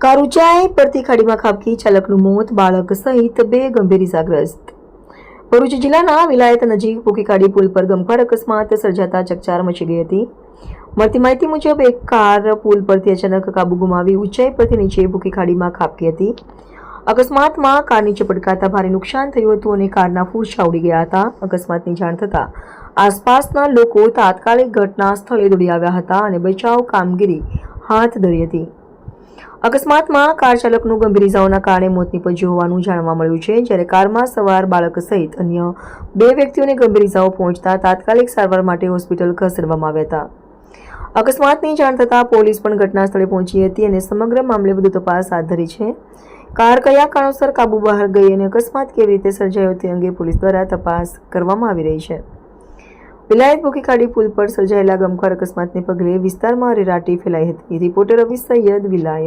Car ઊંચાઈ પરથી ખાડીમાં ખાબકી, ચાલકનું મોત, બાળક સહિત 2 ગંભીર ઇજાગ્રસ્ત. ભરૂચ જિલ્લાના વિલાયત નજીક ભૂખી ખાડી પુલ પર ગમખ્વાર અકસ્માત સર્જાતા ચકચાર મચી ગઈ હતી. મળતી માહિતી મુજબ એક કાર પુલ પરથી અચાનક કાબુ ગુમાવી ઊંચાઈ પરથી નીચે ભૂખી ખાડીમાં ખાબકી હતી. અકસ્માતમાં કાર નીચે પટકાતા ભારે નુકસાન થયું હતું અને કારના ફૂરછા ઉડી ગયા હતા. અકસ્માતની જાણ થતાં આસપાસના લોકો તાત્કાલિક ઘટના સ્થળે દોડી આવ્યા હતા અને બચાવ કામગીરી હાથ ધરી હતી. અકસ્માતમાં કાર ચાલકનું ગંભીર ઇજાઓના કારણે મોત નીપજ્યું હોવાનું જાણવા મળ્યું છે, જ્યારે કારમાં સવાર બાળક સહિત અન્ય 2 વ્યક્તિઓને ગંભીર ઇજાઓ પહોંચતા તાત્કાલિક સારવાર માટે હોસ્પિટલ ખસેડવામાં આવ્યા હતા. અકસ્માતની જાણ થતાં પોલીસ પણ ઘટના સ્થળે પહોંચી હતી અને સમગ્ર મામલે વધુ તપાસ હાથ ધરી છે. કાર કયા કારણોસર કાબુ બહાર ગઈ અને અકસ્માત કેવી રીતે સર્જાયો તે અંગે પોલીસ દ્વારા તપાસ કરવામાં આવી રહી છે. વિલાયત ભૂખી ખાડી પુલ પર સર્જાયેલા ગમખ્વાર અકસ્માતને પગલે વિસ્તારમાં અરેરાટી ફેલાઈ હતી. રિપોર્ટર રવિ સૈયદ, વિલાયત.